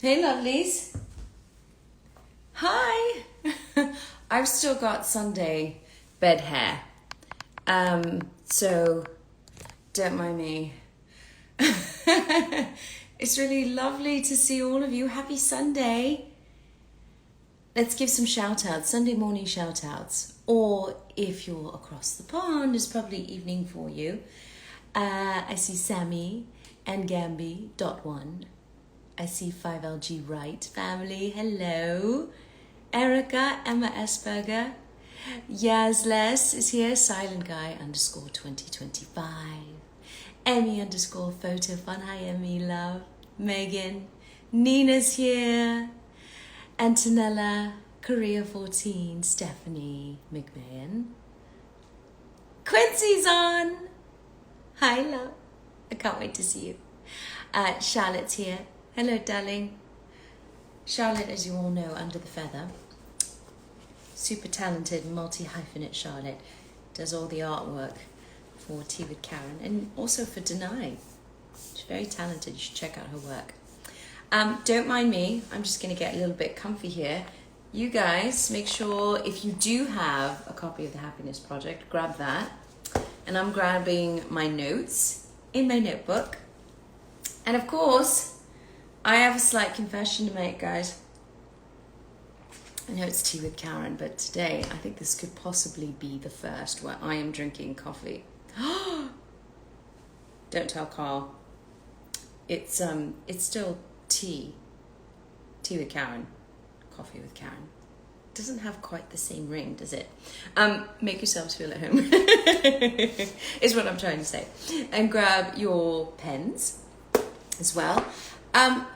Hey, lovelies. Hi. I've still got Sunday bed hair. So don't mind me. It's really lovely to see all of you. Happy Sunday. Let's give some shout outs, Sunday morning shout outs. Or if you're across the pond, it's probably evening for you. I see Sammy and Gamby.1. I see 5LG Wright family. Hello. Erica, Emma Esberger. Yazles is here. Silent Guy _2025. Emmy _photo fun. Hi, Emmy, love. Megan. Nina's here. Antonella. Korea 14. Stephanie McMahon. Quincy's on. Hi, love. I can't wait to see you. Charlotte's here. Hello, darling. Charlotte, as you all know, under the feather. Super talented, multi-hyphenate Charlotte. Does all the artwork for Tea with Karen and also for Deny. She's very talented. You should check out her work. Don't mind me. I'm just going to get a little bit comfy here. You guys, make sure if you do have a copy of The Happiness Project, grab that. And I'm grabbing my notes in my notebook. And of course, I have a slight confession to make, guys. I know it's Tea with Karen, but today I think this could possibly be the first where I am drinking coffee. Don't tell Carl. It's still tea. Tea with Karen. Coffee with Karen. Doesn't have quite the same ring, does it? Make yourselves feel at home. Is what I'm trying to say. And grab your pens as well.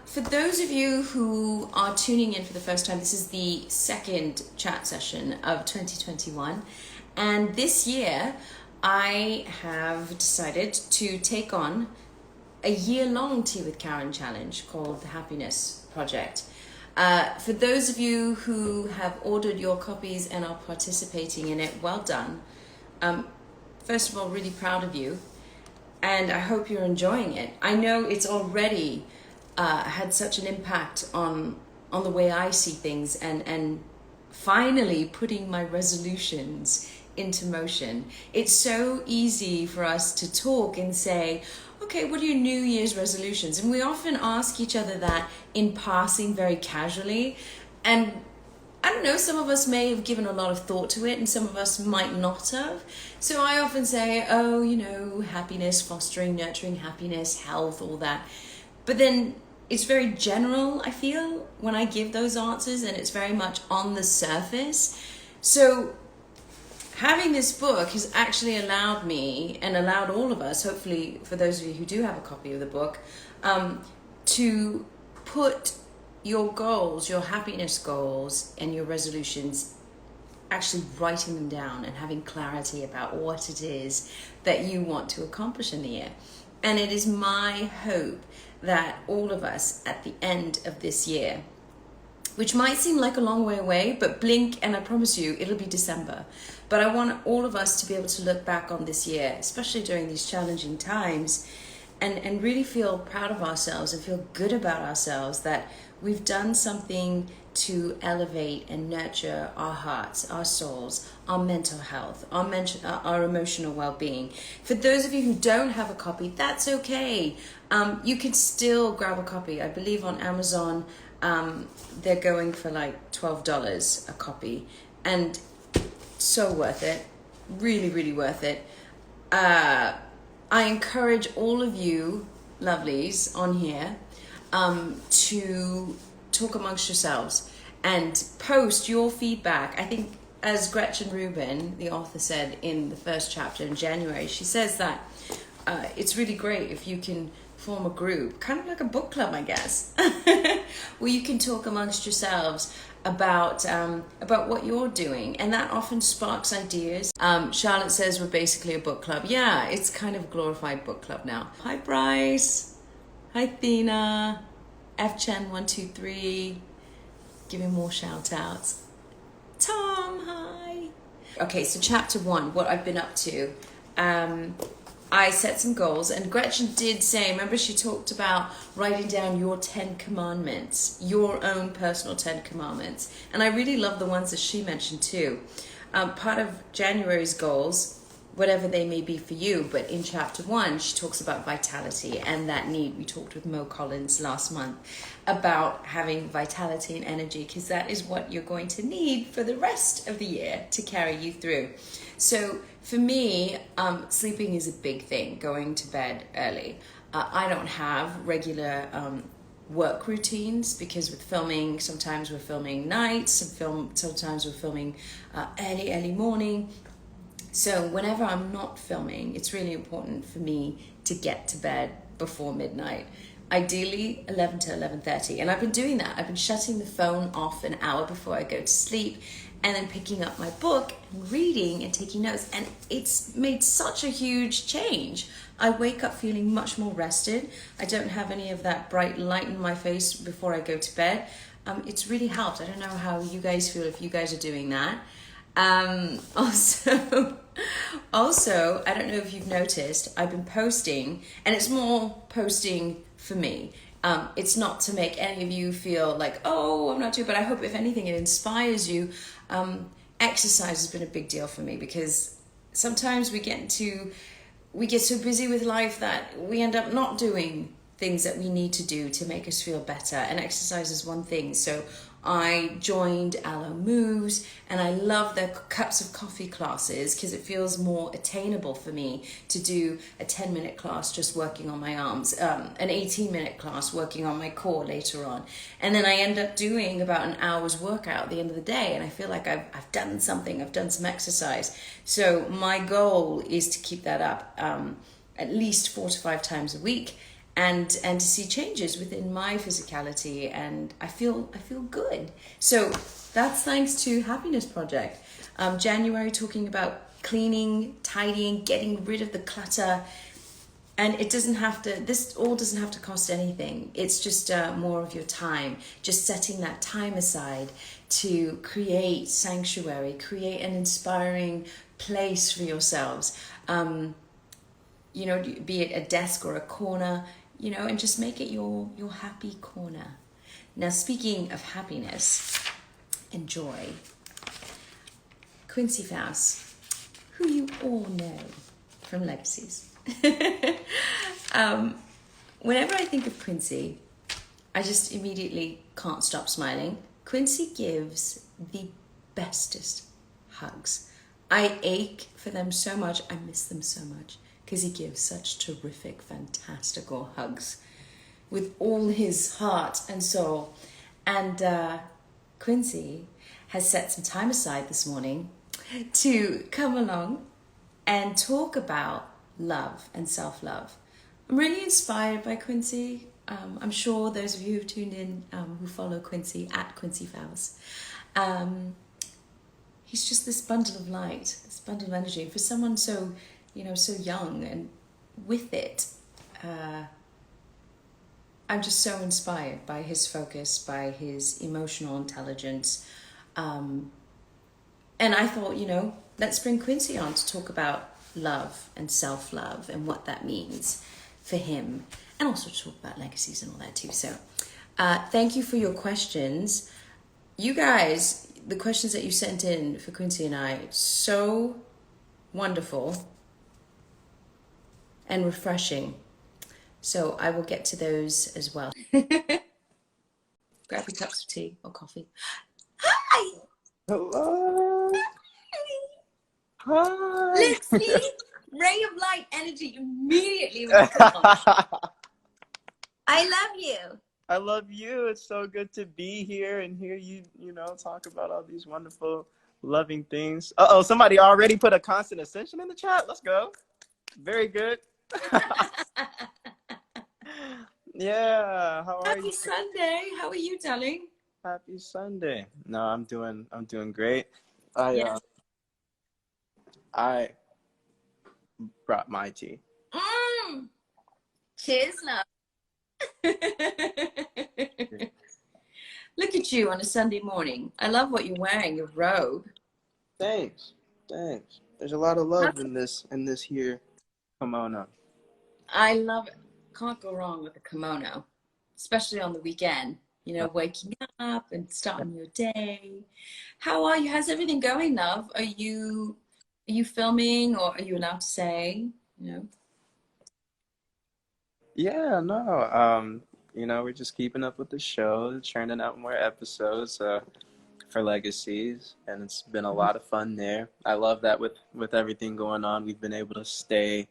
For those of you who are tuning in for the first time, this is the second chat session of 2021. And this year, I have decided to take on a year-long Tea with Karen challenge called The Happiness Project. For those of you who have ordered your copies and are participating in it, well done. First of all, really proud of you. And I hope you're enjoying it. I know it's already had such an impact on the way I see things and finally putting my resolutions into motion. It's so easy for us to talk and say, okay, what are your New Year's resolutions? And we often ask each other that in passing very casually. And I don't know, some of us may have given a lot of thought to it and some of us might not have. So I often say, oh, you know, happiness, fostering, nurturing happiness, health, all that. But then it's very general, I feel, when I give those answers, and it's very much on the surface. So having this book has actually allowed me and allowed all of us, hopefully for those of you who do have a copy of the book, to put your goals, your happiness goals and your resolutions, actually writing them down and having clarity about what it is that you want to accomplish in the year. And it is my hope that all of us at the end of this year, which might seem like a long way away, but blink and I promise you it'll be December. But I want all of us to be able to look back on this year, especially during these challenging times, and really feel proud of ourselves and feel good about ourselves that we've done something to elevate and nurture our hearts, our souls, our mental health, our emotional well-being. For those of you who don't have a copy, that's okay. You can still grab a copy. I believe on Amazon, they're going for like $12 a copy. And so worth it. Really, really worth it. I encourage all of you lovelies on here to talk amongst yourselves and post your feedback. I think as Gretchen Rubin, the author, said in the first chapter in January, she says that it's really great if you can form a group, kind of like a book club, I guess, where you can talk amongst yourselves about what you're doing, and that often sparks ideas. Charlotte says we're basically a book club. Yeah, it's kind of a glorified book club now. Hi Bryce, hi Thena, FChen123, giving more shout outs. Tom, hi. Okay, so chapter 1, what I've been up to. I set some goals, and Gretchen did say, remember she talked about writing down your 10 commandments, your own personal 10 commandments. And I really love the ones that she mentioned too. Part of January's goals, whatever they may be for you, but in chapter 1, she talks about vitality and that need. We talked with Mo Collins last month about having vitality and energy, because that is what you're going to need for the rest of the year to carry you through. So for me, sleeping is a big thing, going to bed early. I don't have regular work routines, because with filming, sometimes we're filming nights, sometimes we're filming early morning. So whenever I'm not filming, it's really important for me to get to bed before midnight. Ideally 11 to 11:30. And I've been doing that. I've been shutting the phone off an hour before I go to sleep, and then picking up my book and reading and taking notes. And it's made such a huge change. I wake up feeling much more rested. I don't have any of that bright light in my face before I go to bed. It's really helped. I don't know how you guys feel, if you guys are doing that. Also, I don't know if you've noticed, I've been posting, and it's more posting for me. It's not to make any of you feel like, oh, I'm not doing, but I hope if anything it inspires you. Exercise has been a big deal for me, because sometimes we get so busy with life that we end up not doing things that we need to do to make us feel better, and exercise is one thing. So I joined Aloe Moves, and I love the cups of coffee classes, because it feels more attainable for me to do a 10-minute class just working on my arms, an 18-minute class working on my core later on, and then I end up doing about an hour's workout at the end of the day, and I feel like I've done something, I've done some exercise. So my goal is to keep that up at least 4 to 5 times a week, and to see changes within my physicality, and I feel good. So that's thanks to Happiness Project. January, talking about cleaning, tidying, getting rid of the clutter, and this all doesn't have to cost anything. It's just more of your time, just setting that time aside to create sanctuary, create an inspiring place for yourselves. Be it a desk or a corner, and just make it your happy corner. Now, speaking of happiness and joy, Quincy Fouse, who you all know from Legacies. Whenever I think of Quincy, I just immediately can't stop smiling. Quincy gives the bestest hugs. I ache for them so much. I miss them so much, because he gives such terrific, fantastical hugs with all his heart and soul. And Quincy has set some time aside this morning to come along and talk about love and self-love. I'm really inspired by Quincy. I'm sure those of you who've tuned in who follow Quincy at Quincy Fouse. He's just this bundle of light, this bundle of energy. For someone so young, and with it, I'm just so inspired by his focus, by his emotional intelligence. And I thought, let's bring Quincy on to talk about love and self-love and what that means for him, and also to talk about legacies and all that too. So thank you for your questions. You guys, the questions that you sent in for Quincy and I, so wonderful and refreshing. So I will get to those as well. Grab your cups of tea or coffee. Hi! Hello! Hi! Let's see! Ray of light energy immediately when you come on. I love you. I love you. It's so good to be here and hear you, talk about all these wonderful, loving things. Uh-oh, somebody already put a constant ascension in the chat. Let's go. Very good. Yeah, how are you? Happy Sunday. How are you, darling? Happy Sunday. No, I'm doing great. I brought my tea. Cheers, love. Look at you on a Sunday morning. I love what you're wearing, your robe. Thanks. There's a lot of love in this here kimono? I love it. Can't go wrong with a kimono, especially on the weekend. You know, waking up and starting your day. How are you? How's everything going, love? Are you filming, or are you allowed to say? You know. Yeah, no. We're just keeping up with the show, churning out more episodes for Legacies, and it's been a lot of fun there. I love that with everything going on, we've been able to stay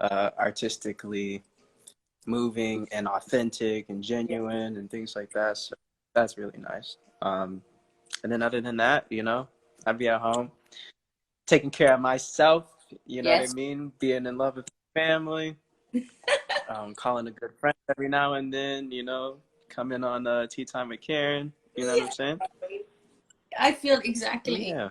artistically moving and authentic and genuine and things like that. So that's really nice. And then other than that, I'd be at home taking care of myself. You know what I Yes. mean? Being in love with family. Calling a good friend every now and then, coming on Tea Time with Karen. You know what I'm saying? I feel exactly. Yeah.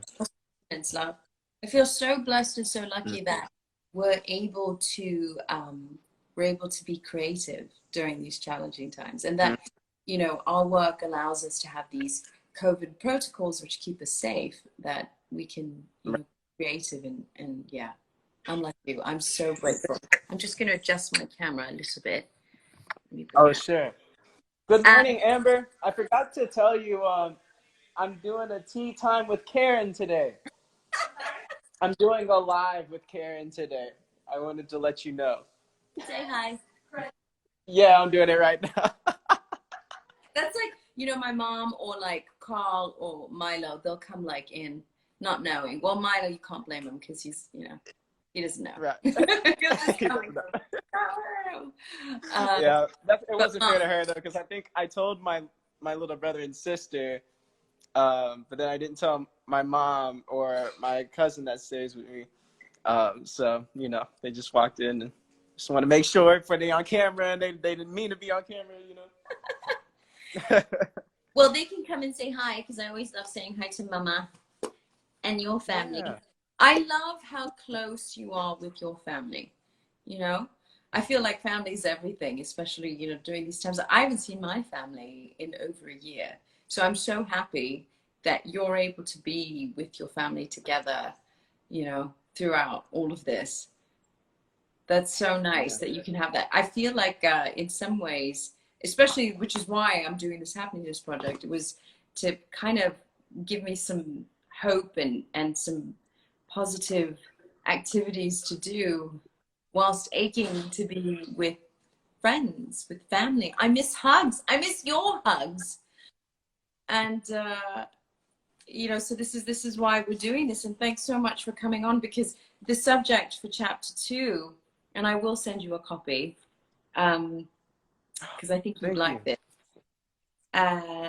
It's love. I feel so blessed and so Mm. lucky that we're able to we're able to be creative during these challenging times, and that our work allows us to have these COVID protocols which keep us safe. That we can be creative and yeah. Unlike you, I'm so grateful. I'm just going to adjust my camera a little bit. Let me bring Oh, it up. sure. Good morning, Amber. I forgot to tell you, I'm doing a Tea Time with Karen today. I'm doing a live with Karen today. I wanted to let you know. Say hi. Yeah, I'm doing it right now. That's like, my mom or like Carl or Milo, they'll come like in not knowing. Well, Milo, you can't blame him because he's, he doesn't know. Right. He'll just come and go, Yeah, it but wasn't fair Mom, to her though, because I think I told my little brother and sister, but then I didn't tell my mom or my cousin that stays with me. So they just walked in and just want to make sure for they on camera, and they didn't mean to be on camera. well, they can come and say hi because I always love saying hi to Mama and your family. Yeah. I love how close you are with your family. I feel like family is everything, especially, during these times. I haven't seen my family in over a year. So I'm so happy that you're able to be with your family together, throughout all of this. That's so nice that you can have that. I feel like in some ways, especially, which is why I'm doing this Happiness Project, it was to kind of give me some hope and some positive activities to do whilst aching to be with friends, with family. I miss hugs. I miss your hugs. And so this is why we're doing this. And thanks so much for coming on, because the subject for chapter 2, and I will send you a copy, because I think you'd Thank you. like this.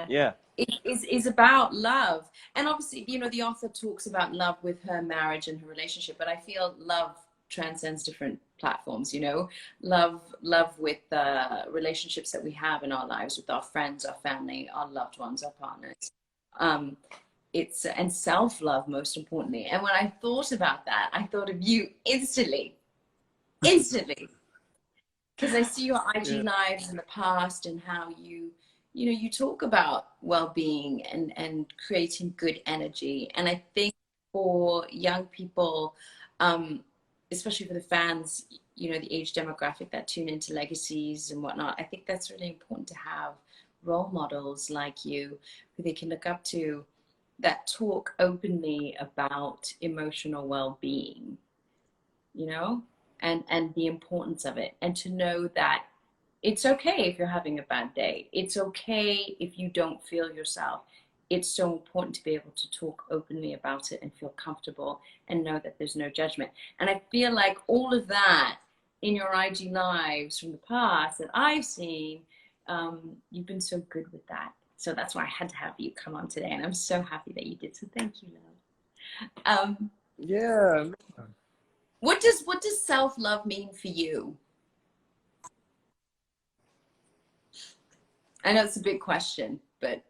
Yeah. Is about love. And obviously, the author talks about love with her marriage and her relationship, but I feel love transcends different platforms. Love with the relationships that we have in our lives with our friends, our family, our loved ones, our partners. And self-love, most importantly. And when I thought about that, I thought of you instantly, because I see your IG lives in the past and how you talk about well-being and creating good energy. And I think for young people, especially for the fans, the age demographic that tune into Legacies and whatnot, I think that's really important to have role models like you who they can look up to, that talk openly about emotional well-being, and the importance of it, and to know that it's okay if you're having a bad day. It's okay if you don't feel yourself. It's so important to be able to talk openly about it and feel comfortable and know that there's no judgment. And I feel like all of that in your IG lives from the past that I've seen, you've been so good with that. So that's why I had to have you come on today. And I'm so happy that you did. So thank you, love. Yeah. What does self-love mean for you? I know it's a big question, and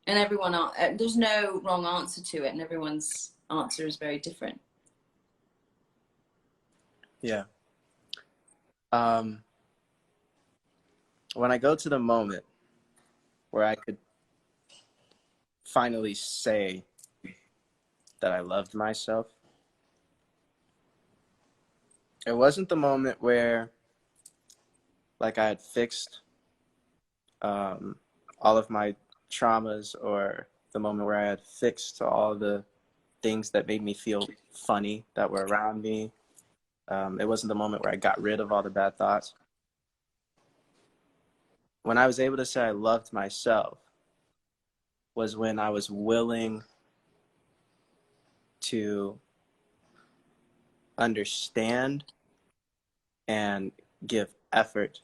everyone, there's no wrong answer to it, and everyone's answer is very different. Yeah. When I go to the moment where I could finally say that I loved myself, It wasn't the moment where like I had fixed all of my traumas, or the moment where I had fixed all the things that made me feel funny that were around me. It wasn't the moment where I got rid of all the bad thoughts. When I was able to say I loved myself was when I was willing to understand and give effort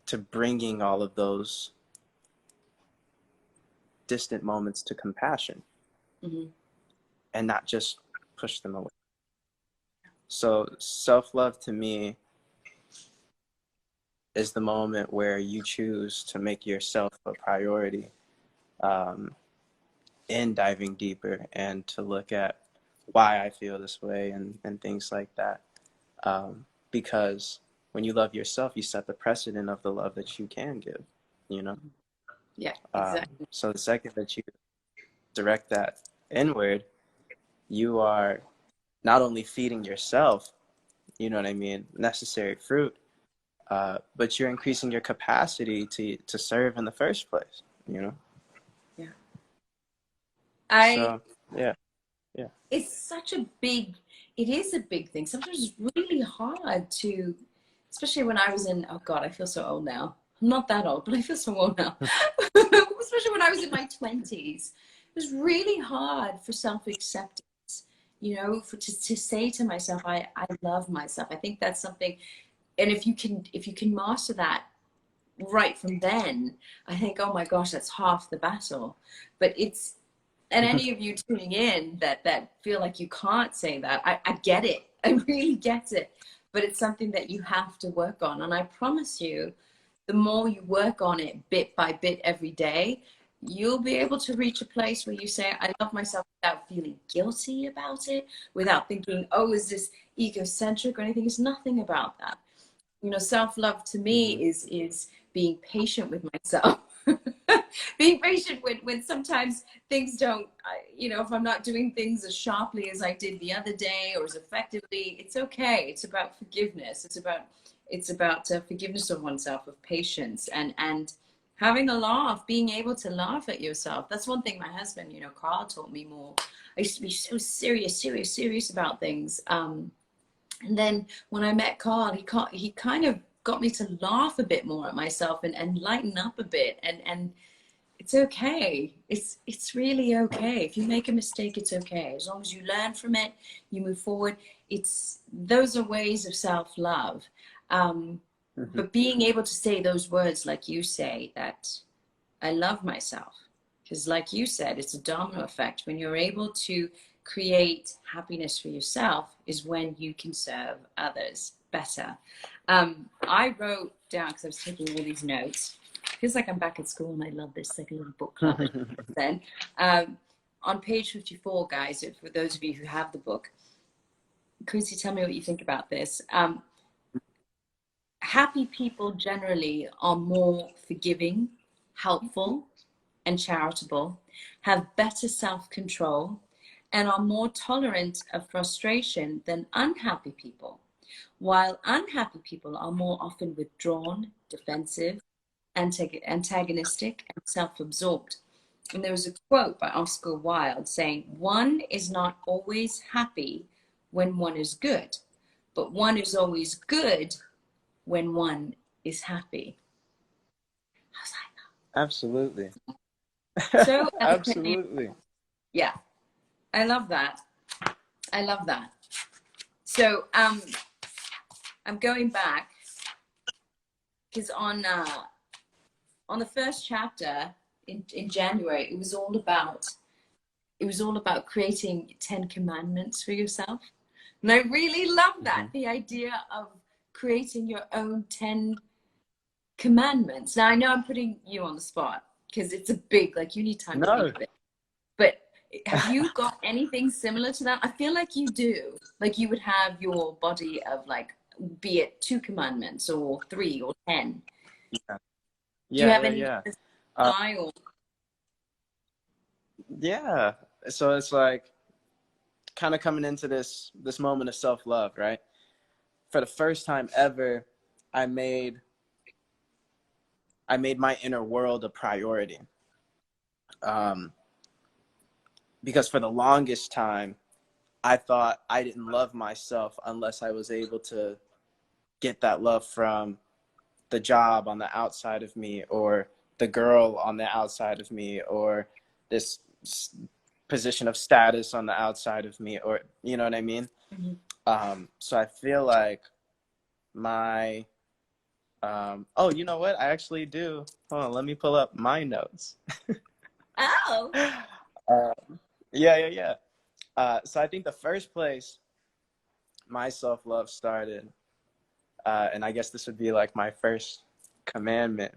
to bringing all of those distant moments to compassion, and not just push them away. So self-love to me is the moment where you choose to make yourself a priority, in diving deeper and to look at why I feel this way, and things like that. Because when you love yourself, you set the precedent of the love that you can give, you know? Yeah, exactly. So the second that you direct that inward, you are not only feeding yourself, you know what I mean, necessary fruit, but you're increasing your capacity to serve in the first place, you know? Yeah. So, yeah. It's such a big, it is a big thing. Sometimes it's really hard to, especially when I was in, oh God, I feel so old now. I'm not that old, but I feel so old now. Especially when I was in my 20s. It was really hard for self-acceptance, you know, to say to myself, I love myself. I think that's something, and if you can master that right from then, I think, oh my gosh, that's half the battle. But it's, and any of you tuning in that feel like you can't say that, I get it. I really get it. But it's something that you have to work on. And I promise you, the more you work on it bit by bit every day, you'll be able to reach a place where you say, I love myself, without feeling guilty about it, without thinking, oh, is this egocentric or anything. It's nothing about that. You know, self-love to me is being patient with myself. Being patient when sometimes things don't, you know, if I'm not doing things as sharply as I did the other day or as effectively, it's okay. It's about forgiveness. It's about forgiveness of oneself, of patience, and having a laugh, being able to laugh at yourself. That's one thing my husband, you know, Carl, taught me more. I used to be so serious about things. And then when I met Carl, he kind of got me to laugh a bit more at myself and lighten up a bit. And it's okay. It's really okay. If you make a mistake, it's okay. As long as you learn from it, you move forward. Those are ways of self-love. But being able to say those words, like you say, that I love myself. Because like you said, it's a domino effect. When you're able to create happiness for yourself is when you can serve others better. I wrote down, because I was taking all these notes, feels like I'm back at school and I love this, like a little book club. Then on page 54, guys, for those of you who have the book, Quincy, tell me what you think about this. Happy people generally are more forgiving, helpful, and charitable, have better self-control, and are more tolerant of frustration than unhappy people, while unhappy people are more often withdrawn, defensive, antagonistic, and self-absorbed. And there was a quote by Oscar Wilde saying, one is not always happy when one is good, but one is always good when one is happy. How's that? Absolutely. So Absolutely. yeah, I love that. I love that. So I'm going back because on the first chapter in January, it was all about creating 10 commandments for yourself. And I really love that, the idea of creating your own 10 commandments. Now I know I'm putting you on the spot because it's a big, like, you need time to think of it. But have you got anything similar to that? I feel like you do. Like you would have your body of, like, be it 2 commandments or 3 or 10. Yeah. Do you have any Yeah. style? Yeah. So it's like kind of coming into this moment of self-love, right? For the first time ever, I made my inner world a priority. Because for the longest time, I thought I didn't love myself unless I was able to get that love from the job on the outside of me, or the girl on the outside of me, or this position of status on the outside of me, or you know what I mean? So I feel like my oh, you know what? I actually do. Hold on, let me pull up my notes. Oh. Yeah. So I think the first place my self-love started, and I guess this would be like my first commandment,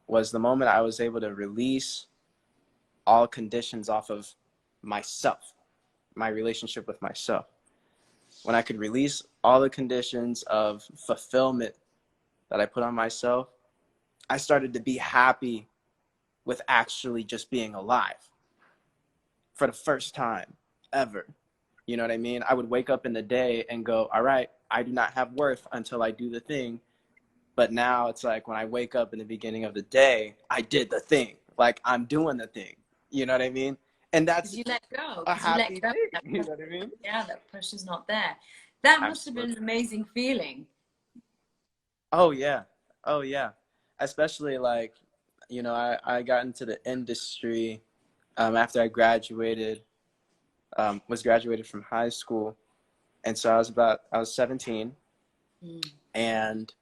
was the moment I was able to release all conditions off of myself, my relationship with myself. When I could release all the conditions of fulfillment that I put on myself, I started to be happy with actually just being alive for the first time ever. You know what I mean? I would wake up in the day and go, all right, I do not have worth until I do the thing. But now it's like when I wake up in the beginning of the day, I did the thing. Like I'm doing the thing. You know what I mean? And that's Because you let go. a Because you let happy go. thing. You know what I mean? Yeah, that pressure's not there. That must have been Absolutely. an amazing feeling. Oh yeah. Oh yeah. Especially like, you know, I got into the industry after I graduated, was graduated from high school. And so I was 17, and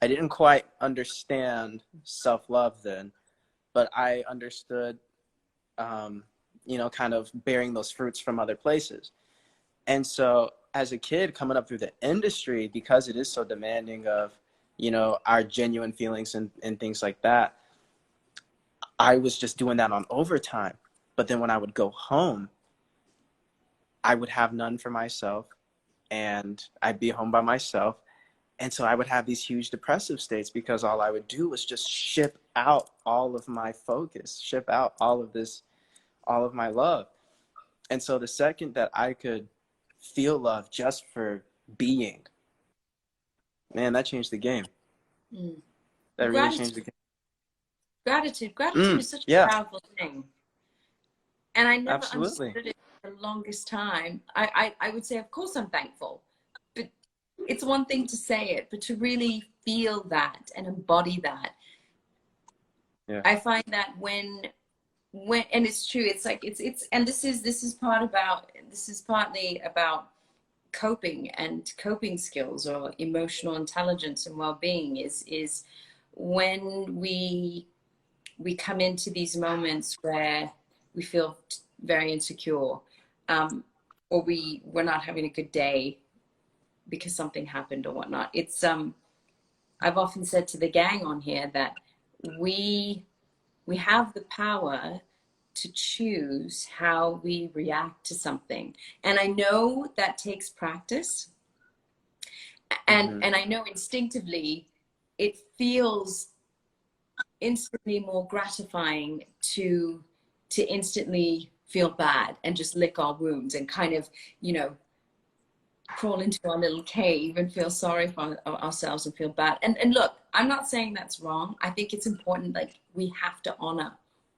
I didn't quite understand self-love then, but I understood, you know, kind of bearing those fruits from other places. And so as a kid coming up through the industry, because it is so demanding of, you know, our genuine feelings and things like that, I was just doing that on overtime. But then when I would go home, I would have none for myself, and I'd be home by myself. And so I would have these huge depressive states because all I would do was just ship out all of my focus, ship out all of my love. And so the second that I could feel love just for being, man, that changed the game. That really changed the game. Gratitude is such a Yeah, powerful thing. And I never absolutely. understood it for the longest time. I would say, of course, I'm thankful. But it's one thing to say it, but to really feel that and embody that. Yeah. I find that when and it's true, it's like and this is partly about coping and coping skills, or emotional intelligence and well-being, is when we come into these moments where we feel very insecure, or we're not having a good day because something happened or whatnot. It's I've often said to the gang on here that we have the power to choose how we react to something. And I know that takes practice. And I know instinctively it feels instantly more gratifying to instantly feel bad and just lick our wounds and kind of, you know, crawl into our little cave and feel sorry for ourselves and feel bad. And look, I'm not saying that's wrong. I think it's important, like, we have to honor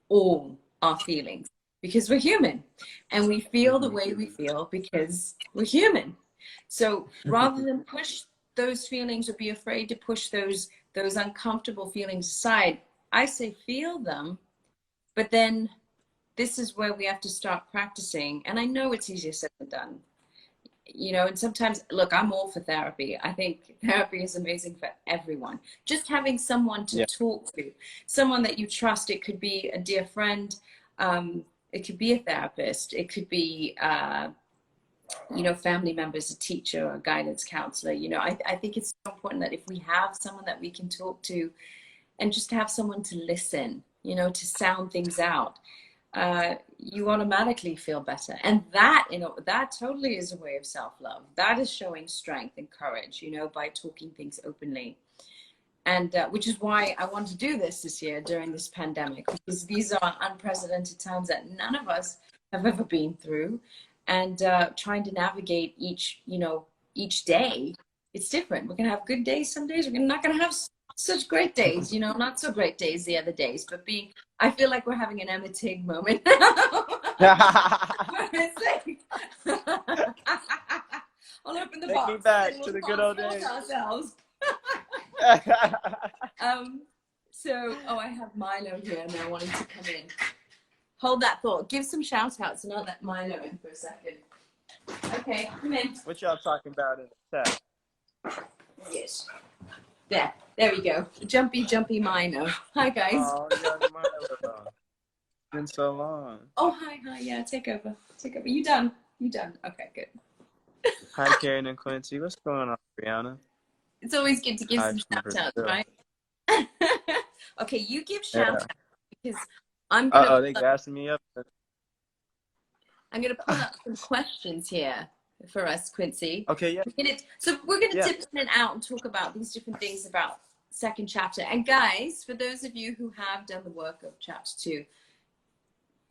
all our feelings because we're human, and we feel the way we feel because we're human. So rather than push those feelings or be afraid to push those uncomfortable feelings aside, I say feel them, but then this is where we have to start practicing. And I know it's easier said than done, you know, and sometimes, look, I'm all for therapy. I think therapy is amazing for everyone. Just having someone to talk to, someone that you trust. It could be a dear friend. It could be a therapist. It could be, you know, family members, a teacher, a guidance counselor. You know, I think it's so important that if we have someone that we can talk to, and just have someone to listen, you know, to sound things out, you automatically feel better. And that, you know, that totally is a way of self-love. That is showing strength and courage, you know, by talking things openly. And which is why I want to do this year during this pandemic, because these are unprecedented times that none of us have ever been through. and trying to navigate each day. It's different. We're gonna have good days some days. We're not gonna have such great days, not so great days the other days. But I feel like we're having an Emma Tig moment. It's like, I'll open the Take me box back and to we'll the good old consult days. ourselves. I have Milo here now wanting to come in. Hold that thought. Give some shout outs and I'll let Milo in for a second. Okay, come in. What y'all talking about in the chat? Yes. There we go. Jumpy Milo. Hi, guys. Oh, young Milo. Been so long. Oh, hi. Yeah, take over. You done? Okay, good. Hi, Karen and Quincy. What's going on, Brianna? It's always good to give Hi, some shout outs, Brazil. right? Okay, you give Yeah. shout outs because I'm gonna. They gassing me up. I'm gonna pull up some questions here for us, Quincy. Okay, yeah. We're gonna dip in and out and talk about these different things about second chapter. And guys, for those of you who have done the work of chapter 2,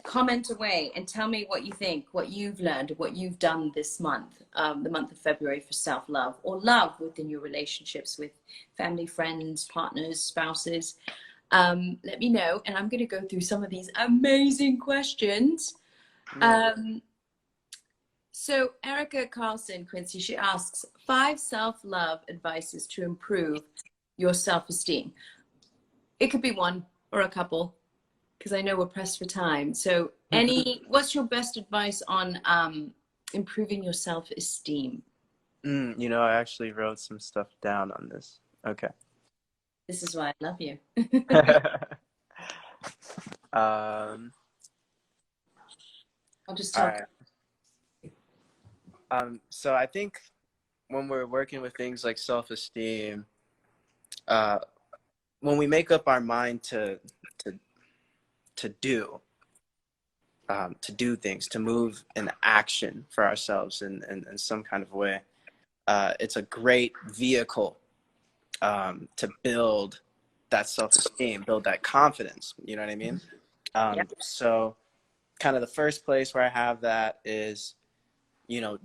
comment away and tell me what you think, what you've learned, what you've done this month, the month of February, for self-love or love within your relationships with family, friends, partners, spouses. Let me know, and I'm going to go through some of these amazing questions. So Erica Carlson, Quincy, she asks 5 self-love advices to improve your self-esteem. It could be one or a couple, because I know we're pressed for time. So what's your best advice on improving your self-esteem? I actually wrote some stuff down on this. Okay. This is why I love you. I'll just talk. Right. So I think when we're working with things like self-esteem, when we make up our mind to do things, to move in action for ourselves in some kind of way, it's a great vehicle to build that self-esteem, build that confidence. You know what I mean? So kind of the first place where I have that is,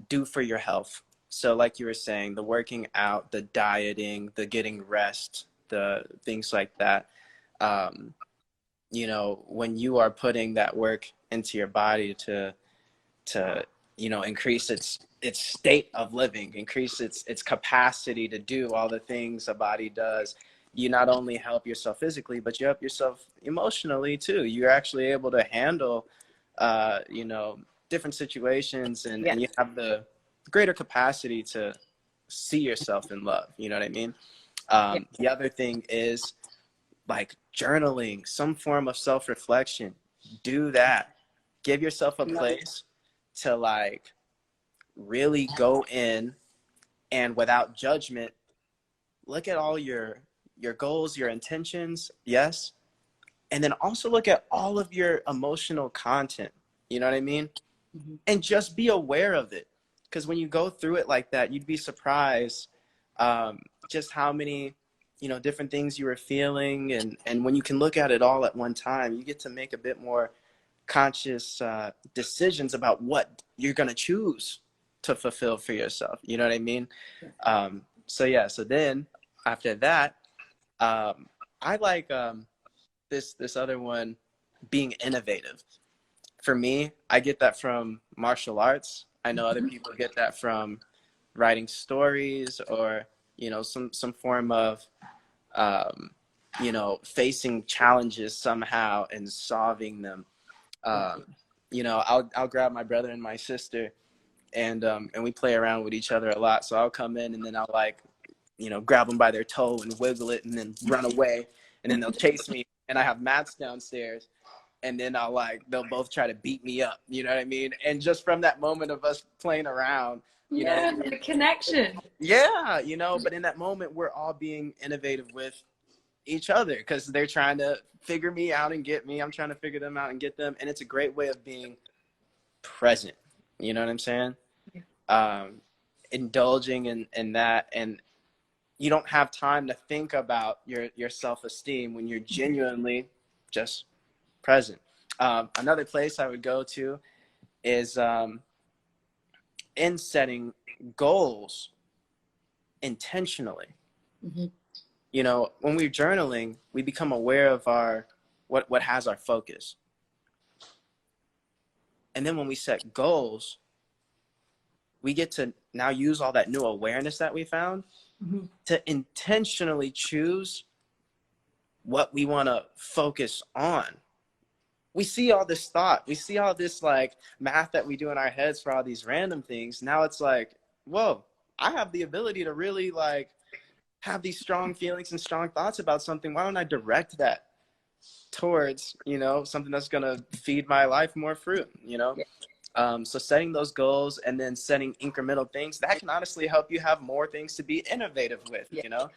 do for your health. So like you were saying, the working out, the dieting, the getting rest, the things like that. When you are putting that work into your body to increase its state of living, increase its capacity to do all the things a body does, you not only help yourself physically, but you help yourself emotionally too. You're actually able to handle different situations, and you have the greater capacity to see yourself in love. You know what I mean? The other thing is like journaling, some form of self-reflection. Do that. Give yourself a place to like really go in and without judgment, look at all your goals, your intentions, yes, and then also look at all of your emotional content. You know what I mean? And just be aware of it, because when you go through it like that, you'd be surprised just how many different things you were feeling, and when you can look at it all at one time, you get to make a bit more conscious decisions about what you're going to choose to fulfill for yourself. You know what I mean? So then after that, I like this other one, being innovative. For me, I get that from martial arts. I know other people get that from writing stories, or some form of facing challenges somehow and solving them. I'll grab my brother and my sister, and we play around with each other a lot. So I'll come in and then I'll grab them by their toe and wiggle it and then run away, and then they'll chase me, and I have mats downstairs, and then they'll both try to beat me up. You know what I mean? And just from that moment of us playing around, the connection. Yeah, but in that moment, we're all being innovative with each other, because they're trying to figure me out and get me. I'm trying to figure them out and get them. And it's a great way of being present. You know what I'm saying? Indulging in that. And you don't have time to think about your self-esteem when you're genuinely just present. Another place I would go to is in setting goals intentionally. Mm-hmm. You know, when we're journaling, we become aware of what has our focus. And then when we set goals, we get to now use all that new awareness that we found Mm-hmm. to intentionally choose what we want to focus on. We see all this thought, we see all this like math that we do in our heads for all these random things. Now it's like, whoa, I have the ability to really like have these strong feelings and strong thoughts about something. Why don't I direct that towards, you know, something that's going to feed my life more fruit, you know? Yeah. So setting those goals and then setting incremental things that can honestly help you have more things to be innovative with, Yeah. you know?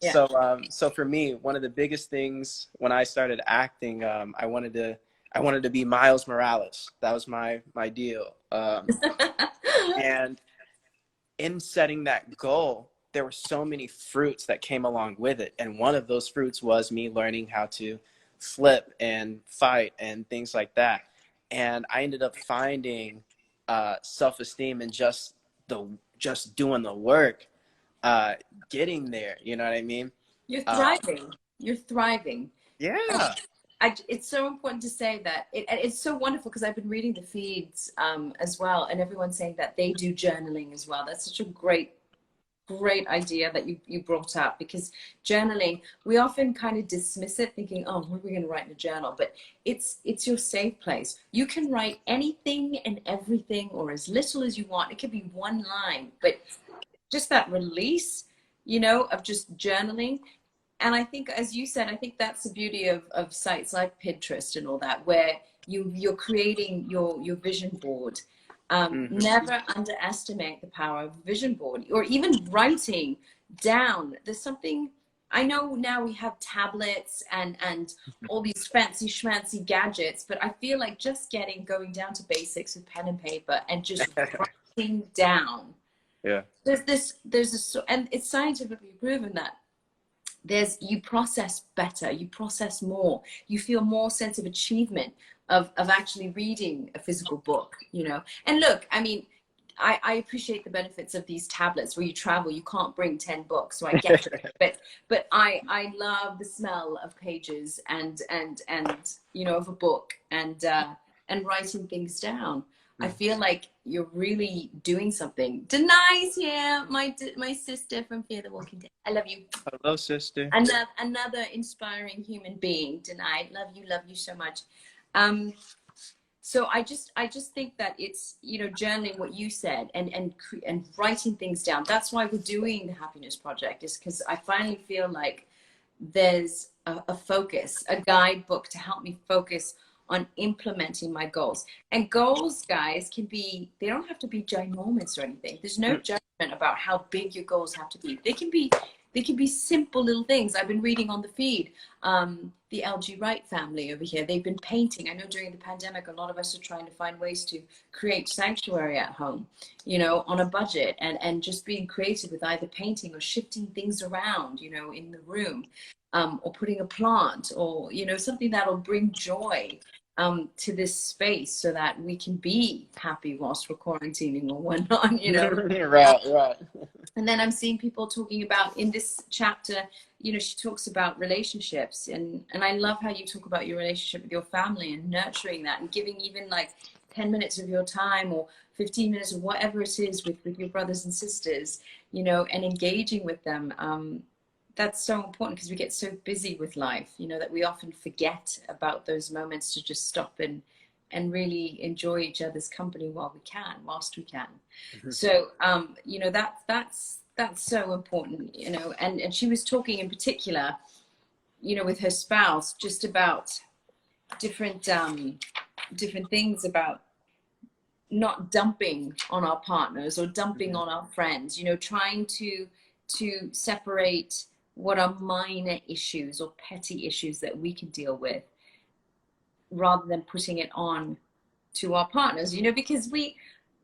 Yeah. So for me, one of the biggest things when I started acting, I wanted to be Miles Morales. That was my deal. And in setting that goal, there were so many fruits that came along with it. And one of those fruits was me learning how to flip and fight and things like that. And I ended up finding self-esteem and just doing the work, getting there. You know what I mean? You're Uh, thriving. You're thriving. yeah. It's so important to say that. It's so wonderful because I've been reading the feeds as well, and everyone's saying that they do journaling as well. That's such a great idea that you brought up, because journaling, we often kind of dismiss it thinking, oh, what are we going to write in a journal? But it's your safe place. You can write anything and everything, or as little as you want. It could be one line, but just that release, you know, of just journaling. And I think, as you said, I think that's the beauty of sites like Pinterest and all that, where you're creating your vision board. Mm-hmm. Never underestimate the power of a vision board, or even writing down. There's something, I know now we have tablets and all these fancy schmancy gadgets, but I feel like just going down to basics with pen and paper and just writing down. Yeah. And it's scientifically proven that you process better, you process more, you feel more sense of achievement of actually reading a physical book, you know. And look, I mean, I appreciate the benefits of these tablets where you travel, you can't bring 10 books, so I get it. But I love the smell of pages and you know, of a book and writing things down. I feel like you're really doing something. Denai's here, my sister from Fear the Walking Dead. I love you. Hello, sister. Another inspiring human being. Denai, love you so much. So I just think that it's, you know, journaling, what you said, and writing things down. That's why we're doing the Happiness Project, is because I finally feel like there's a focus, a guidebook to help me focus on implementing my goals. And goals, guys, they don't have to be ginormous or anything. There's no judgment about how big your goals have to be. They can be simple little things. I've been reading on the feed, the LG Wright family over here, they've been painting. I know during the pandemic, a lot of us are trying to find ways to create sanctuary at home, you know, on a budget, and just being creative with either painting or shifting things around, you know, in the room, or putting a plant, or, you know, something that'll bring joy to this space, so that we can be happy whilst we're quarantining or whatnot, you know. Right. And then I'm seeing people talking about, in this chapter, you know, she talks about relationships, and I love how you talk about your relationship with your family and nurturing that, and giving even like 10 minutes of your time or 15 minutes or whatever it is with your brothers and sisters, you know, and engaging with them. That's so important, because we get so busy with life, you know, that we often forget about those moments to just stop and really enjoy each other's company whilst we can. So, you know, that's so important, you know. And she was talking in particular, you know, with her spouse, just about different things about not dumping on our partners or dumping on our friends, you know, trying to separate what are minor issues or petty issues that we can deal with, rather than putting it on to our partners, you know, because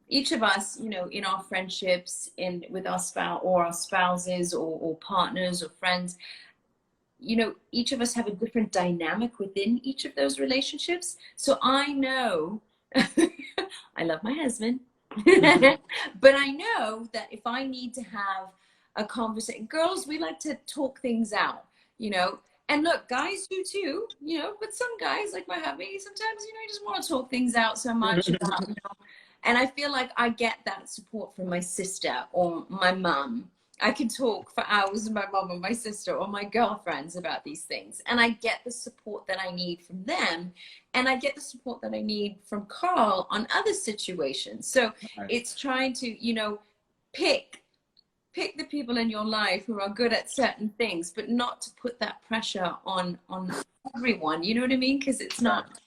each of us, you know, in our friendships, with our spouse or our spouses or partners or friends, you know, each of us have a different dynamic within each of those relationships. So I know I love my husband, But I know that if I need to have a conversation, girls, we like to talk things out, you know. And look, guys do too, you know, but some guys, like my hubby, sometimes, you know, he doesn't want to talk things out so much about, you know. And I feel like I get that support from my sister or my mum. I can talk for hours with my mum or my sister or my girlfriends about these things. And I get the support that I need from them. And I get the support that I need from Carl on other situations. So it's trying to, you know, pick the people in your life who are good at certain things, but not to put that pressure on everyone. You know what I mean? Because it's not,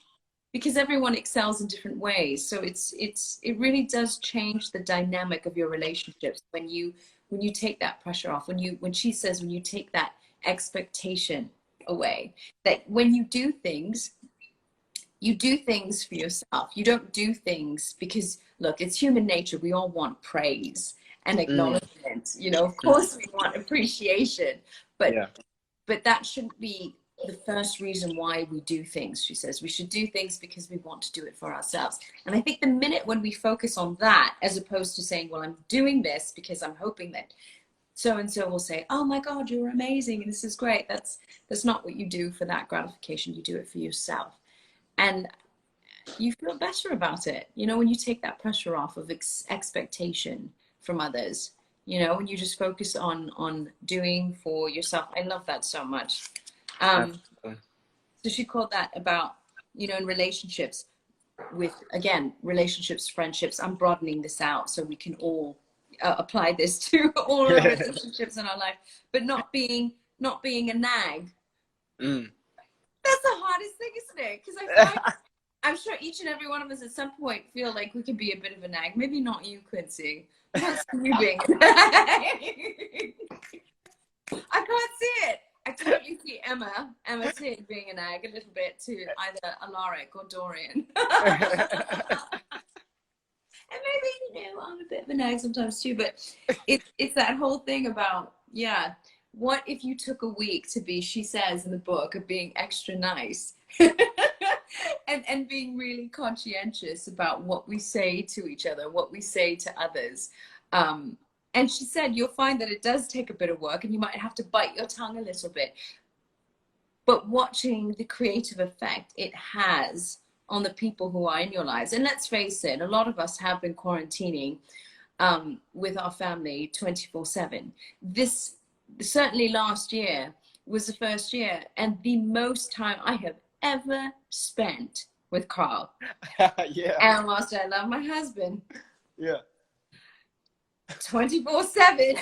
because everyone excels in different ways. So it really does change the dynamic of your relationships when you take that pressure off, when she says, when you take that expectation away, that when you do things for yourself. You don't do things because, look, it's human nature. We all want praise and acknowledgement. You know, of course we want appreciation, but that shouldn't be the first reason why we do things. She says we should do things because we want to do it for ourselves. And I think the minute when we focus on that, as opposed to saying, well, I'm doing this because I'm hoping that so-and-so will say, oh my God, you're amazing and this is great. That's not what you do for that gratification. You do it for yourself. And you feel better about it, you know, when you take that pressure off of expectation from others, you know, when you just focus on doing for yourself. I love that so much. So she called that about, you know, in relationships with, again, relationships, friendships. I'm broadening this out so we can all apply this to all our relationships in our life, but not being a nag. That's the hardest thing, isn't it? Because I find, I'm sure each and every one of us at some point feel like we can be a bit of a nag. Maybe not you, Quincy. I can't see you being a nag. I can't see it. I totally see Emma Tig being a nag a little bit to either Alaric or Dorian. And maybe, you know, I'm a bit of a nag sometimes too, but it's that whole thing about, yeah, what if you took a week to be, she says in the book, of being extra nice and being really conscientious about what we say to each other, what we say to others. And she said, you'll find that it does take a bit of work and you might have to bite your tongue a little bit. But watching the creative effect it has on the people who are in your lives. And let's face it, a lot of us have been quarantining with our family 24/7. This, certainly last year, was the first year and the most time I have ever spent with Carl. Yeah. And whilst I love my husband. Yeah. 24/7.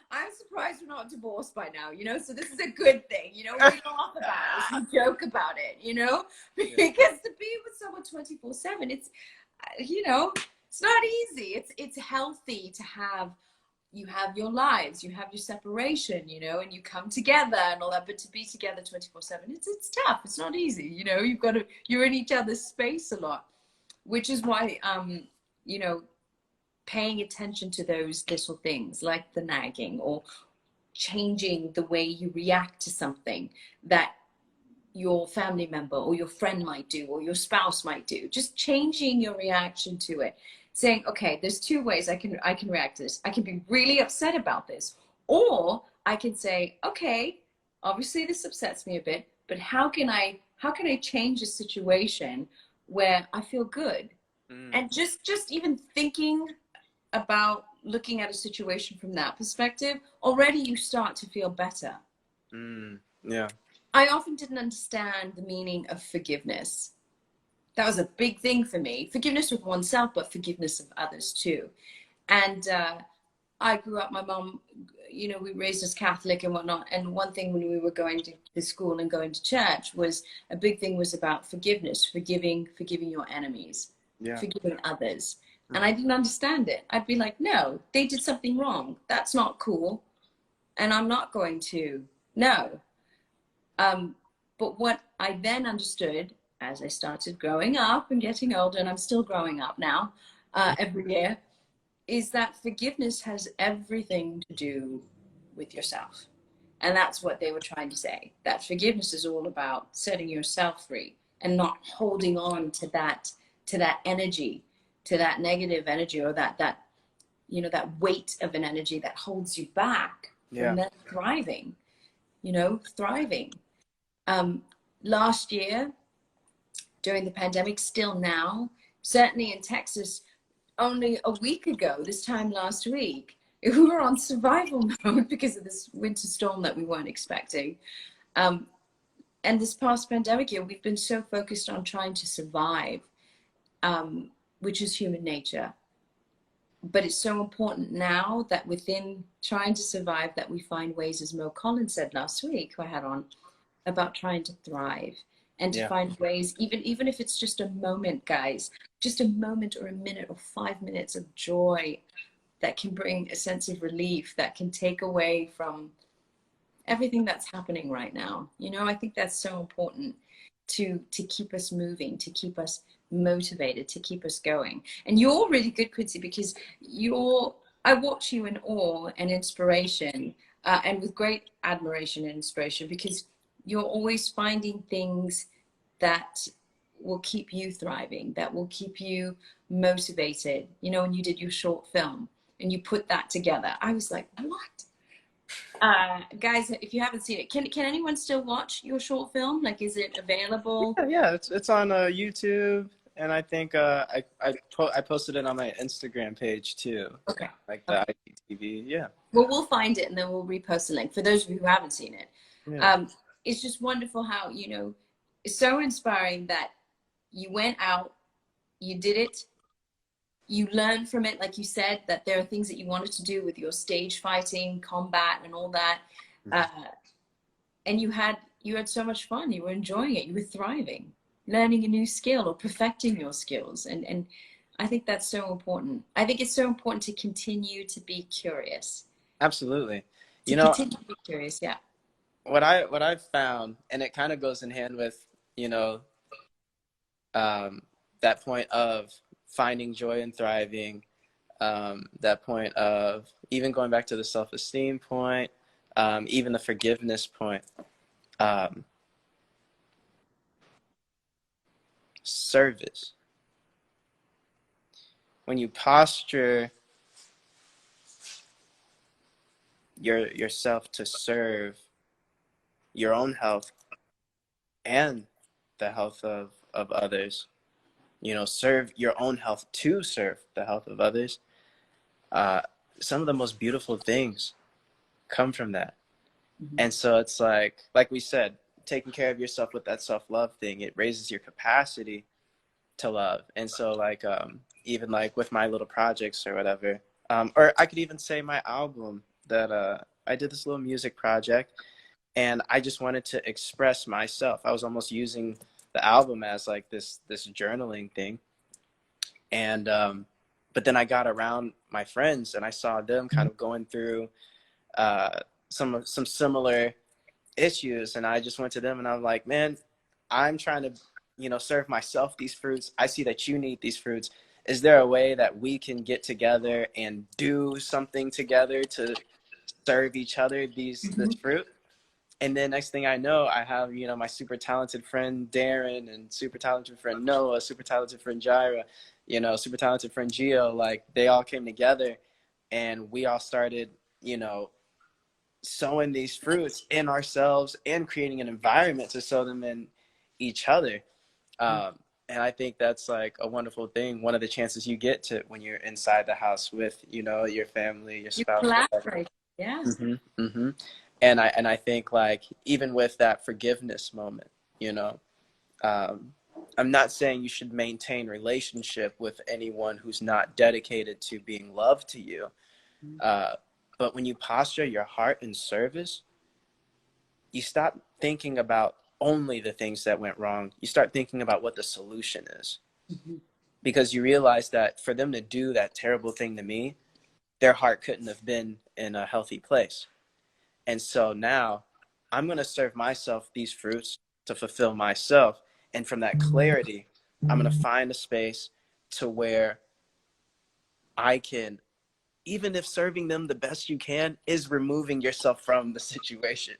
I'm surprised we're not divorced by now, you know, so this is a good thing, you know, we laugh about it, we joke about it, you know, because to be with someone 24/7, it's, you know, it's not easy. It's healthy to have, you have your lives, you have your separation, you know, and you come together and all that, but to be together 24/7, it's tough. It's not easy, you know, you're in each other's space a lot, which is why, you know, paying attention to those little things like the nagging or changing the way you react to something that your family member or your friend might do or your spouse might do, just changing your reaction to it, saying, okay, there's two ways I can react to this. I can be really upset about this, or I can say, okay, obviously this upsets me a bit, but how can I change a situation where I feel good? And just even thinking about looking at a situation from that perspective, already you start to feel better. Yeah. I often didn't understand the meaning of forgiveness. That was a big thing for me. Forgiveness with oneself, but forgiveness of others too. And I grew up, my mom, you know, we raised as Catholic and whatnot. And one thing when we were going to school and going to church was, a big thing was about forgiveness, forgiving your enemies, forgiving others. And I didn't understand it. I'd be like, no, they did something wrong. That's not cool. And I'm not going to, no. But what I then understood as I started growing up and getting older, and I'm still growing up now every year, is that forgiveness has everything to do with yourself. And that's what they were trying to say, that forgiveness is all about setting yourself free and not holding on to that energy, to that negative energy, or that you know, that weight of an energy that holds you back from then thriving, you know, thriving. Last year during the pandemic, still now, certainly in Texas, only a week ago, this time last week, we were on survival mode because of this winter storm that we weren't expecting. And this past pandemic year, we've been so focused on trying to survive, which is human nature. But it's so important now that within trying to survive, that we find ways, as Mo Collins said last week, who I had on, about trying to thrive and to find ways, even if it's just a moment, guys, just a moment or a minute or 5 minutes of joy that can bring a sense of relief, that can take away from everything that's happening right now. You know, I think that's so important to keep us moving, to keep us motivated, to keep us going. And you're really good, Quincy, because I watch you in awe and inspiration, and with great admiration and inspiration, because you're always finding things that will keep you thriving, that will keep you motivated. You know, when you did your short film and you put that together, I was like, what? Guys, if you haven't seen it, can anyone still watch your short film? Like, is it available? Yeah, it's on YouTube, and I think I posted it on my Instagram page too. Okay. Like the IGTV. Yeah. Well, we'll find it and then we'll repost the link for those of you who haven't seen it. Yeah. It's just wonderful how, you know, it's so inspiring that you went out, you did it, you learned from it, like you said, that there are things that you wanted to do with your stage fighting, combat, and all that, and you had so much fun. You were enjoying it. You were thriving, learning a new skill or perfecting your skills, and I think that's so important. I think it's so important to continue to be curious. Absolutely. To continue to be curious, yeah. What I've found, and it kind of goes in hand with, you know, that point of finding joy and thriving, that point of even going back to the self-esteem point, even the forgiveness point, service. When you posture yourself to serve your own health and the health of others, you know, serve your own health to serve the health of others, some of the most beautiful things come from that. And so it's like we said, taking care of yourself with that self-love thing, it raises your capacity to love. And so like even like with my little projects or whatever, or I could even say my album, that I did this little music project, and I just wanted to express myself. I was almost using the album as like this journaling thing. And but then I got around my friends and I saw them kind of going through some similar issues, and I just went to them and I'm like, man, I'm trying to, you know, serve myself these fruits. I see that you need these fruits. Is there a way that we can get together and do something together to serve each other this fruit? And then next thing I know, I have, you know, my super talented friend Darren, and super talented friend Noah, super talented friend Jaira, you know, super talented friend Gio. Like, they all came together and we all started, you know, sowing these fruits in ourselves and creating an environment to sow them in each other. And I think that's like a wonderful thing. One of the chances you get to when you're inside the house with, you know, your family, your spouse. You collaborate. Yeah. And I think like even with that forgiveness moment, you know, I'm not saying you should maintain relationship with anyone who's not dedicated to being loved to you. But when you posture your heart in service, you stop thinking about only the things that went wrong. You start thinking about what the solution is. Because you realize that for them to do that terrible thing to me, their heart couldn't have been in a healthy place. And so now I'm going to serve myself these fruits to fulfill myself. And from that clarity, I'm going to find a space to where I can, even if serving them the best you can is removing yourself from the situation,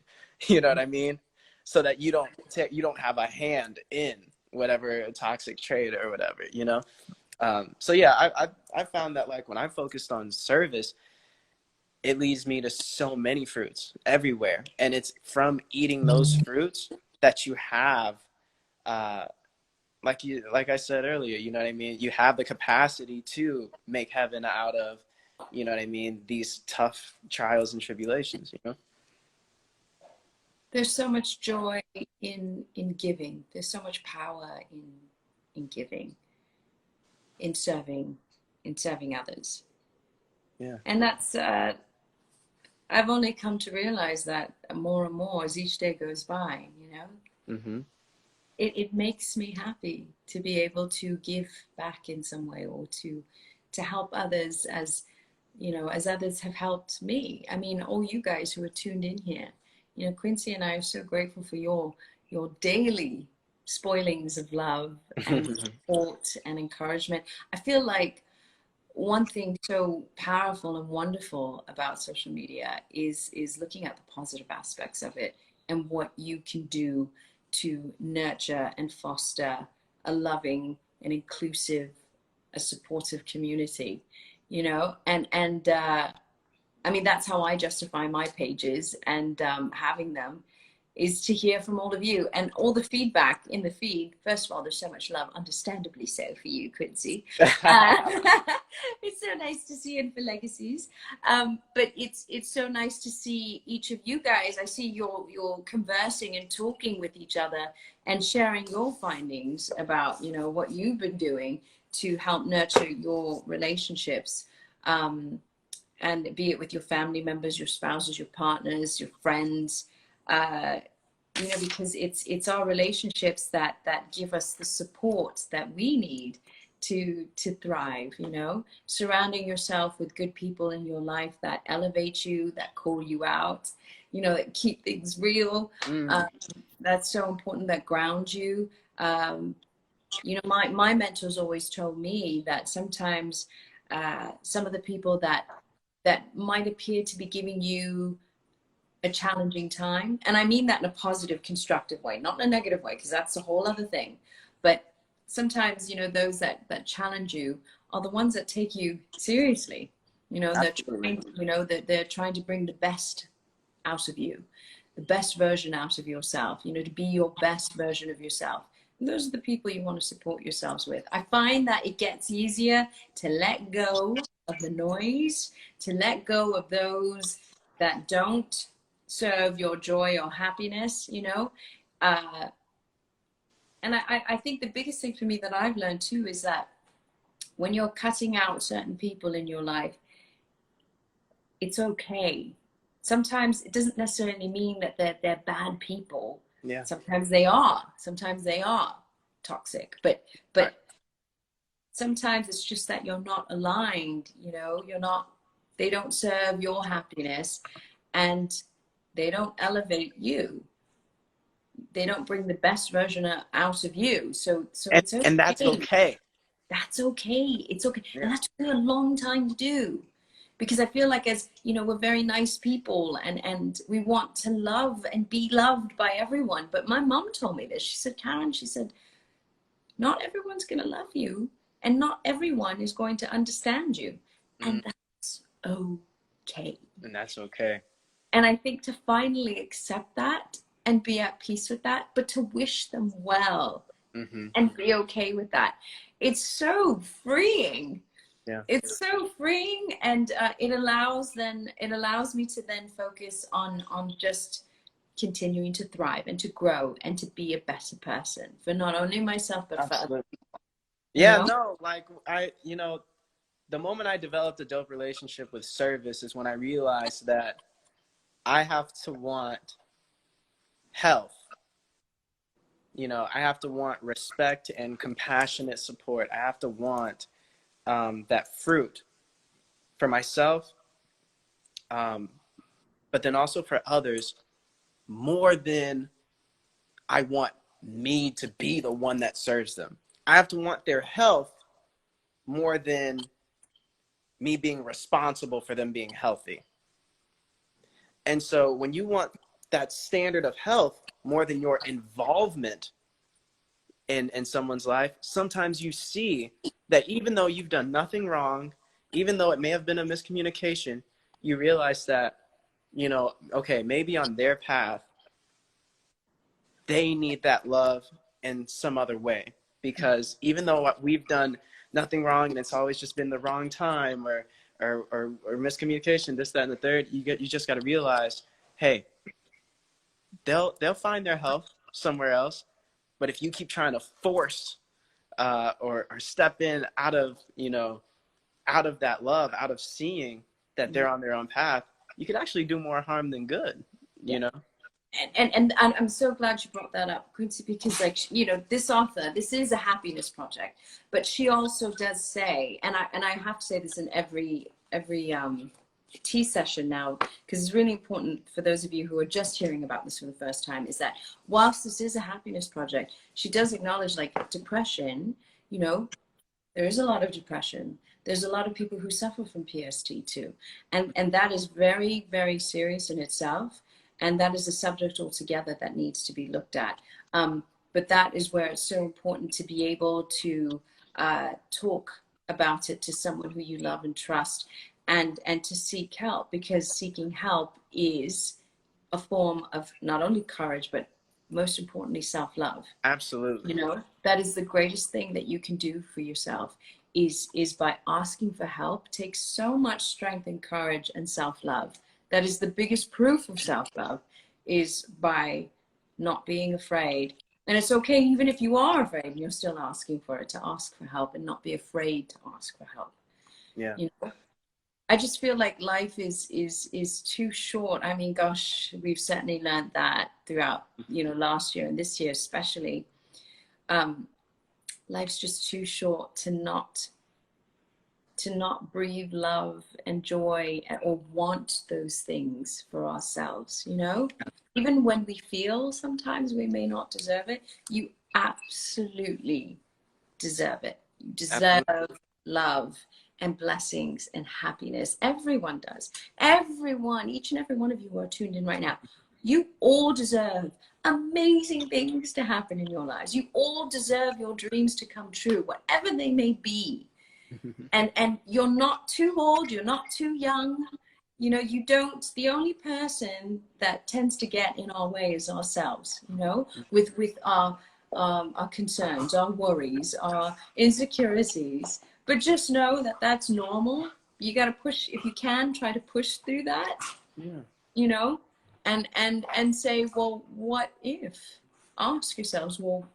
you know what I mean? So that you don't have a hand in whatever toxic trait or whatever, you know? So yeah, I found that like when I focused on service, it leads me to so many fruits everywhere. And it's from eating those fruits that you have, uh, like I said earlier, you know what I mean? You have the capacity to make heaven out of, you know what I mean, these tough trials and tribulations, you know? There's so much joy in giving. There's so much power in giving, in serving others. Yeah. And that's I've only come to realize that more and more as each day goes by, you know. Mm-hmm. It makes me happy to be able to give back in some way, or to help others, as you know, as others have helped me. I mean, all you guys who are tuned in here, you know, Quincy and I are so grateful for your daily spoilings of love and support and encouragement. I feel like one thing so powerful and wonderful about social media is looking at the positive aspects of it, and what you can do to nurture and foster a loving and inclusive, a supportive community, you know. And I mean, that's how I justify my pages, and having them is to hear from all of you and all the feedback in the feed. First of all, there's so much love, understandably so, for you, Quincy. Uh, it's so nice to see it for Legacies. But it's so nice to see each of you guys. I see you're conversing and talking with each other and sharing your findings about, you know, what you've been doing to help nurture your relationships. And be it with your family members, your spouses, your partners, your friends, uh, you know, because it's our relationships that give us the support that we need to thrive. You know, surrounding yourself with good people in your life that elevate you, that call you out, you know, that keep things real. That's so important. That ground you. You know, my mentors always told me that sometimes some of the people that might appear to be giving you a challenging time, and I mean that in a positive, constructive way, not in a negative way, because that's a whole other thing. But sometimes, you know, those that challenge you are the ones that take you seriously. You know, they're Absolutely. trying, you know, that they're trying to bring the best out of you, the best version out of yourself, you know, to be your best version of yourself. And those are the people you want to support yourselves with. I find that it gets easier to let go of the noise, to let go of those that don't serve your joy or happiness, you know. Uh, and I think the biggest thing for me that I've learned too is that when you're cutting out certain people in your life, it's okay. Sometimes it doesn't necessarily mean that they're bad people. Yeah. Sometimes they are. Sometimes they are toxic. But Right. sometimes it's just that you're not aligned, you know, you're not, they don't serve your happiness, and they don't elevate you. They don't bring the best version out of you. So it's And that's okay. okay. That's okay. It's okay. And Yeah. that took me a long time to do, because I feel like, as you know, we're very nice people, and we want to love and be loved by everyone. But my mom told me this. She said, Karen, she said, not everyone's going to love you, and not everyone is going to understand you. Mm. And that's okay. And that's okay. And I think to finally accept that and be at peace with that, but to wish them well Mm-hmm. and be okay with that. It's so freeing. Yeah. It's so freeing, and it allows me to then focus on just continuing to thrive and to grow and to be a better person for not only myself but for others. Absolutely. You Yeah, know, no, like you know, the moment I developed a dope relationship with service is when I realized that I have to want health. You know, I have to want respect and compassionate support. I have to want that fruit for myself, um, but then also for others, more than I want me to be the one that serves them. I have to want their health more than me being responsible for them being healthy. And so when you want that standard of health more than your involvement in someone's life, sometimes you see that even though you've done nothing wrong, even though it may have been a miscommunication, you realize that, you know, okay, maybe on their path, they need that love in some other way. Because even though we've done nothing wrong and it's always just been the wrong time or miscommunication, this, that, and the third, you just got to realize, hey, they'll find their health somewhere else. But if you keep trying to force or step in out of, you know, out of that love, out of seeing that they're on their own path, you could actually do more harm than good, you know? And I'm so glad you brought that up, Quincy, because, like, you know, this author, this is a happiness project, but she also does say, and I have to say this in every tea session now, because it's really important for those of you who are just hearing about this for the first time, is that whilst this is a happiness project, she does acknowledge, like, depression, you know, there is a lot of depression. There's a lot of people who suffer from PST too. And that is very, very serious in itself. And that is a subject altogether that needs to be looked at. But that is where it's so important to be able to talk about it to someone who you love and trust, and to seek help, because seeking help is a form of not only courage, but most importantly, self-love. Absolutely. You know, that is the greatest thing that you can do for yourself, is by asking for help. Takes so much strength and courage and self-love. That is the biggest proof of self-love, is by not being afraid. And it's okay, even if you are afraid and you're still asking for it, to ask for help and not be afraid to ask for help. Yeah. You know, I just feel like life is too short. I mean, gosh, we've certainly learned that throughout, you know, last year and this year especially. Life's just too short to not breathe love and joy, or want those things for ourselves, you know? Even when we feel sometimes we may not deserve it, you absolutely deserve it. You deserve love and blessings and happiness. Everyone does. Everyone, each and every one of you who are tuned in right now, you all deserve amazing things to happen in your lives. You all deserve your dreams to come true, whatever they may be. And you're not too old, you're not too young. You know, you don't, the only person that tends to get in our way is ourselves, you know, with our concerns, our worries, our insecurities. But just know that that's normal. You got to push, if you can, try to push through that, you know, and say, well, what if? Ask yourselves, well,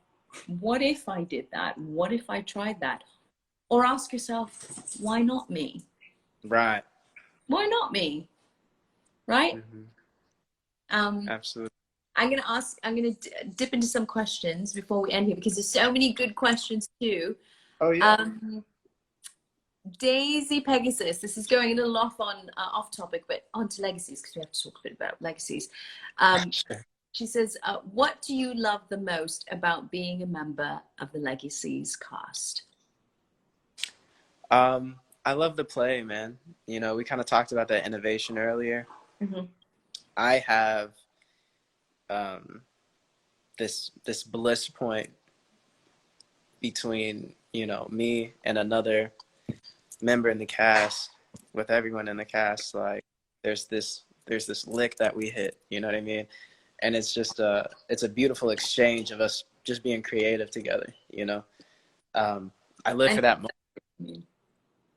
what if I did that? What if I tried that? Or ask yourself, why not me? Right. Why not me? Right? Absolutely. I'm going to dip into some questions before we end here, because there's so many good questions too. Oh, yeah. Daisy Pegasus, this is going a little off topic, but onto Legacies, because we have to talk a bit about Legacies. Sure. She says, what do you love the most about being a member of the Legacies cast? I love the play, man. You know, we kind of talked about that innovation earlier. Mm-hmm. I have this bliss point between, you know, me and another member in the cast. With everyone in the cast, like, there's this lick that we hit, you know what I mean? And it's just it's a beautiful exchange of us just being creative together, you know. I live for that moment.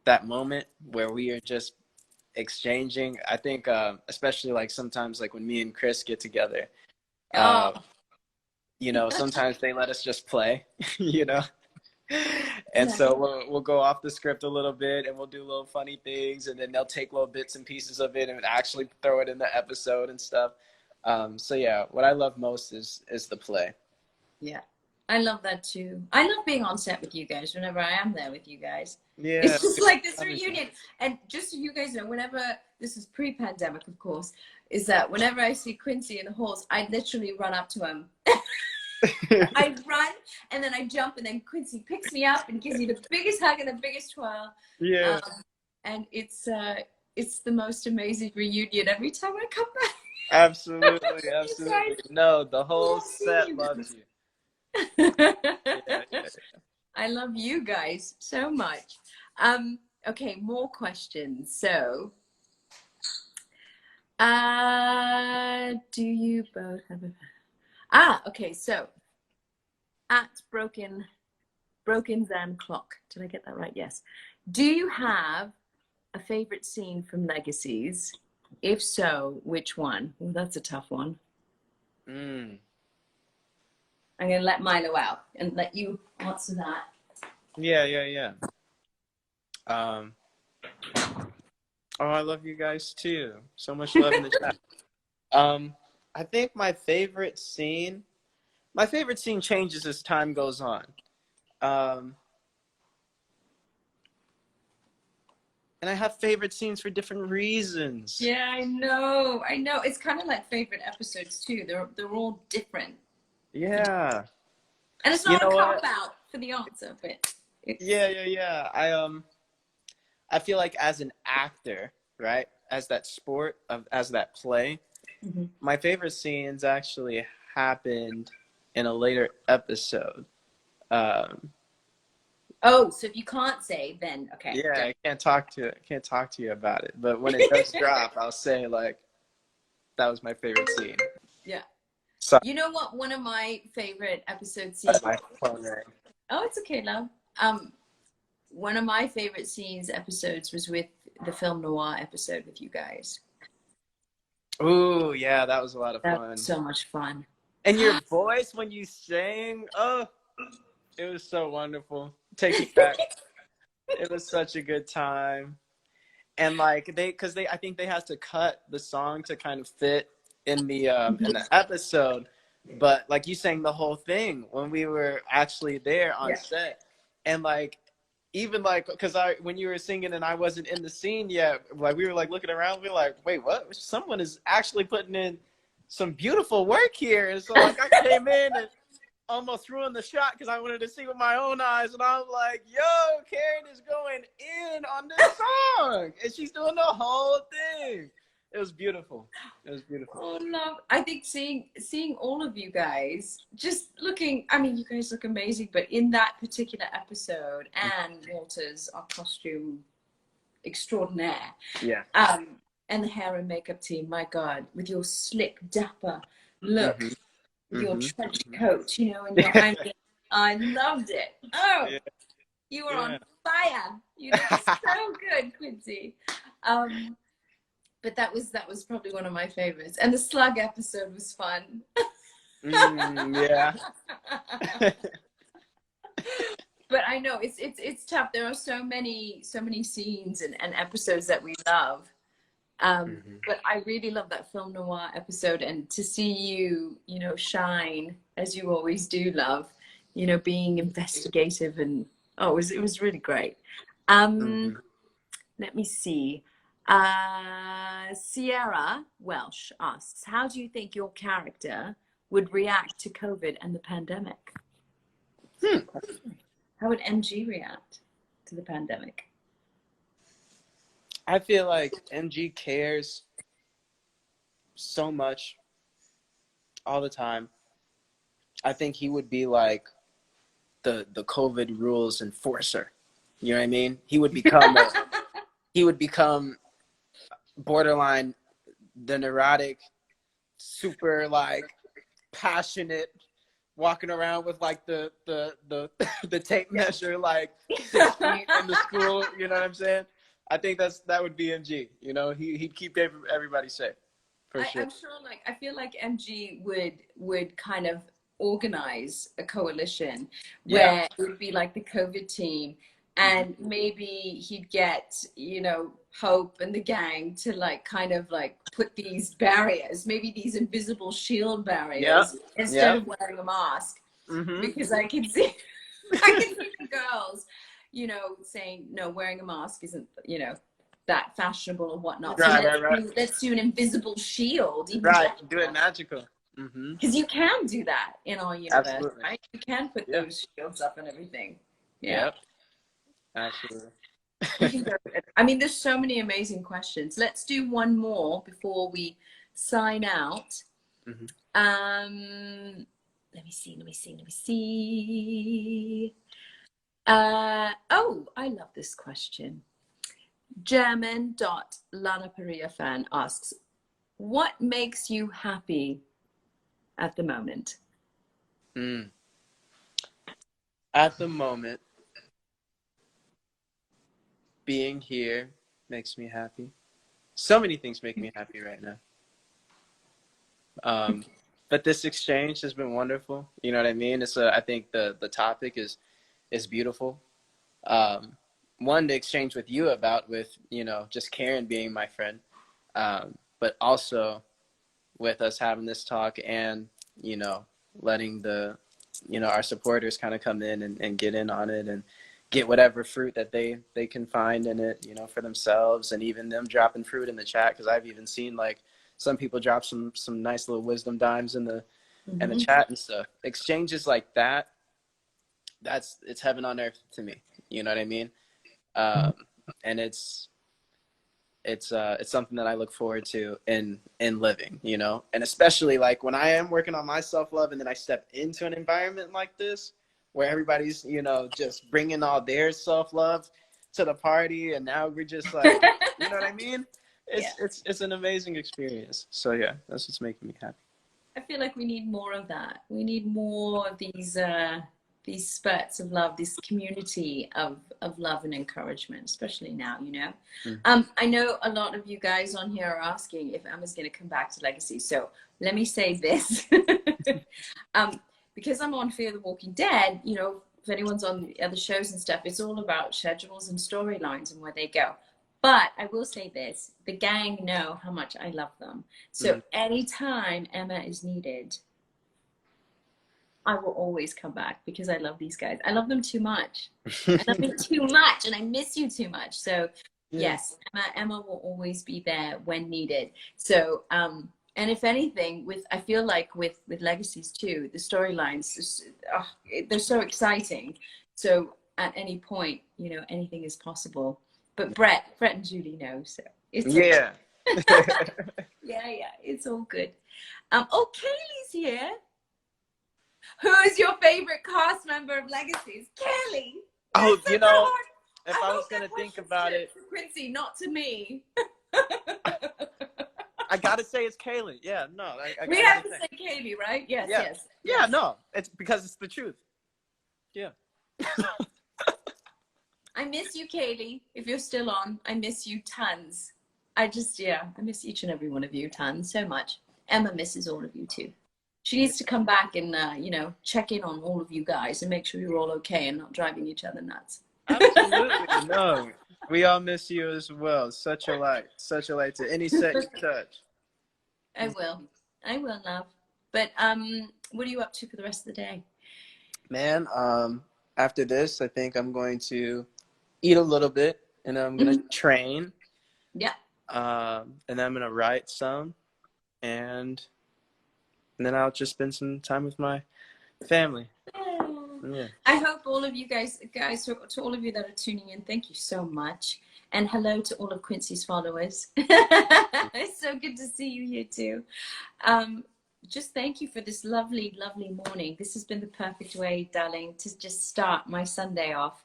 That moment where we are just exchanging. I think especially like sometimes, like when me and Chris get together, you know, sometimes they let us just play, you know. And so we'll go off the script a little bit, and we'll do little funny things, and then they'll take little bits and pieces of it and actually throw it in the episode and stuff. So yeah, what I love most is the play. Yeah. I love that too. I love being on set with you guys whenever I am there with you guys. Yeah. It's just like this reunion. And just so you guys know, whenever, this is pre-pandemic, of course, is that whenever I see Quincy in the halls, I literally run up to him. I run, and then I jump, and then Quincy picks me up and gives me the biggest hug and the biggest twirl. Yeah. And it's the most amazing reunion every time I come back. Absolutely, absolutely. No, the whole set loves you. Yeah, yeah. I love you guys so much. Okay, more questions. So, do you both have a okay, so at Broken Zan Clock. Did I get that right? Yes. Do you have a favorite scene from Legacies? If so, which one? Well, that's a tough one. Mm. I'm going to let Milo out and let you answer that. Yeah, yeah, yeah. Um, oh, I love you guys too. So much love in the chat. I think my favorite scene changes as time goes on. And I have favorite scenes for different reasons. Yeah, I know. I know. It's kind of like favorite episodes too. They're all different. Yeah. And it's You not a know cop what? out for the answer, but it's Yeah, yeah, yeah. I feel like as an actor, right? As that sport of as that play, Mhm. my favorite scenes actually happened in a later episode. Um, Oh, so if you can't say, then okay. yeah, Don't. I can't talk to you about it. But when it does drop, I'll say like that was my favorite scene. Yeah. So You know what? One of my favorite episode scenes. that's my phone ring. Oh, it's okay, love. One of my favorite scenes episodes was with the film Noir episode with you guys. Ooh, yeah, that was a lot of That fun. was so much fun. And your voice when you sang, oh, it was so wonderful. Take me back. It was such a good time. And like I think they had to cut the song to kind of fit in the episode, but like you sang the whole thing when we were actually there on Yeah. set, and like even like because I when you were singing and I wasn't in the scene yet, like we were like looking around, we were like, wait, what? Someone is actually putting in some beautiful work here, and so like I came in and almost ruined the shot because I wanted to see with my own eyes, and I was like, "Yo, Karen is going in on this song, and she's doing the whole thing." It was beautiful. It was beautiful. Oh, love. I think seeing all of you guys just looking, I mean, you guys look amazing, but in that particular episode, and Walter's our costume extraordinaire, Yeah. and the hair and makeup team, my God, with your slick, dapper look, Mhm. with your Mhm. trench coat, you know, and your, I loved it. Oh, Yeah. you were Yeah. on fire. You look so good, Quincy. But that was probably one of my favorites. And the slug episode was fun. Yeah. But I know it's tough. There are so many scenes and episodes that we love. But I really love that film noir episode, and to see you, you know, shine as you always do, love, you know, being investigative, and oh, it was really great. Mhm. Let me see. Sierra Welsh asks, how do you think your character would react to COVID and the pandemic? How would MG react to the pandemic? I feel like MG cares so much all the time. I think he would be like the COVID rules enforcer. You know what I mean? He would become borderline the neurotic, super like passionate, walking around with like the tape measure like 16 in the school. You know what I'm saying? I think that would be MG. You know, he'd keep everybody safe for sure. I'm sure, like, I feel like MG would kind of organize a coalition where it would be like the COVID team, and maybe he'd get, you know, Hope and the gang to like kind of like put these barriers, maybe these invisible shield barriers, instead of wearing a mask. Because I can see the girls, you know, saying no, wearing a mask isn't, you know, that fashionable or whatnot. So let's do an invisible shield. Do it magical. Because you can do that in our universe, Absolutely. right? You can put those shields up and everything. Yeah. Yep. Absolutely. I mean, there's so many amazing questions. Let's do one more before we sign out. Let me see. Oh, I love this question. German.Lana fan asks, what makes you happy at the moment? At the moment, being here makes me happy. So many things make me happy right now. But this exchange has been wonderful. You know what I mean? I think the topic is beautiful. One to exchange with you about, with, just Karen being my friend, but also with us having this talk and, letting our supporters kind of come in and get in on it and get whatever fruit that they can find in it, for themselves, and even them dropping fruit in the chat. Because I've even seen like some people drop some nice little wisdom dimes in the chat and stuff. Exchanges like that, it's heaven on earth to me. You know what I mean? And it's something that I look forward to in living, and especially like when I am working on my self-love and then I step into an environment like this where everybody's, just bringing all their self-love to the party, and now we're just like, you know what I mean? It's an amazing experience. So yeah, that's what's making me happy. I feel like we need more of that. We need more of these spurts of love, this community of love and encouragement, especially now, I know a lot of you guys on here are asking if Emma's going to come back to Legacy. So let me say this. Because I'm on Fear the Walking Dead, if anyone's on the other shows and stuff, it's all about schedules and storylines and where they go. But I will say this, the gang know how much I love them. So anytime Emma is needed, I will always come back because I love these guys. I love them too much. I love them too much, and I miss you too much. So yes, Emma will always be there when needed. So, and if anything, I feel like with Legacies too, the storylines, they're so exciting. So at any point, anything is possible. But Brett and Julie know, so it's yeah. yeah, it's all good. Oh, Kaylee's here. Who is your favorite cast member of Legacies? Kaylee. Oh, if I was gonna think about it, to Quincy, not to me. I gotta say it's Kaylee. Yeah, no. We have to say Kaylee, right? Yes. Yeah, no. It's because it's the truth. Yeah. I miss you, Kaylee. If you're still on, I miss you tons. I miss each and every one of you tons so much. Emma misses all of you too. She needs to come back and, check in on all of you guys and make sure you're all okay and not driving each other nuts. Absolutely. No, we all miss you as well. Such a light to any set you touch. I will, love. But what are you up to for the rest of the day? Man, after this, I think I'm going to eat a little bit, and I'm going to train. Yeah. And then I'm going to write some, and then I'll just spend some time with my family. Yeah. I hope all of you guys, to all of you that are tuning in, thank you so much. And hello to all of Quincy's followers. It's so good to see you here too. Just thank you for this lovely, lovely morning. This has been the perfect way, darling, to just start my Sunday off.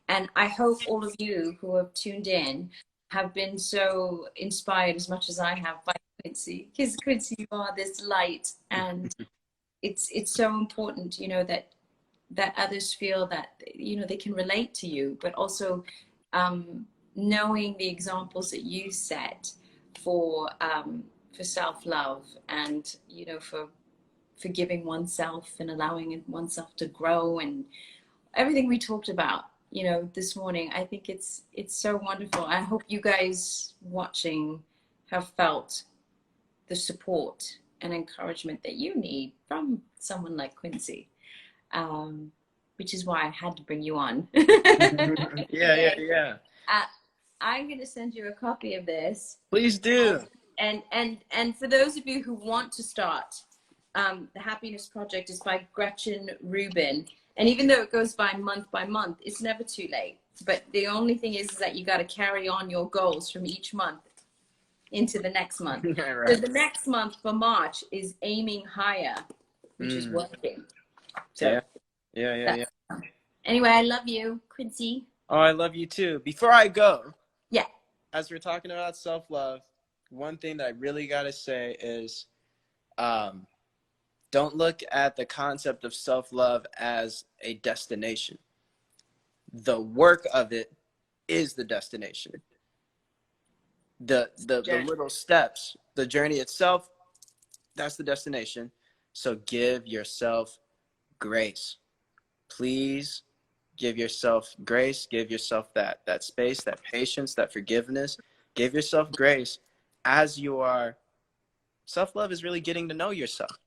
And I hope all of you who have tuned in have been so inspired as much as I have by Quincy. Because Quincy, you are this light, and it's so important, that others feel that, they can relate to you, but also knowing the examples that you set for self-love and, for forgiving oneself and allowing oneself to grow and everything we talked about, this morning. I think it's so wonderful. I hope you guys watching have felt the support and encouragement that you need from someone like Quincy. Which is why I had to bring you on. Yeah. I'm going to send you a copy of this. Please do. And for those of you who want to start, the Happiness Project is by Gretchen Rubin. And even though it goes by month, it's never too late. But the only thing is that you got to carry on your goals from each month into the next month. Right. So the next month for March is aiming higher, which is working. So Yeah. anyway, I love you, Quincy. Oh, I love you too. Before I go, Yeah. as we're talking about self-love, one thing that I really got to say is don't look at the concept of self-love as a destination. The work of it is the destination. The little steps, the journey itself, that's the destination. So give yourself grace. Please give yourself grace. Give yourself that space, that patience, that forgiveness. Give yourself grace as you are. Self-love is really getting to know yourself.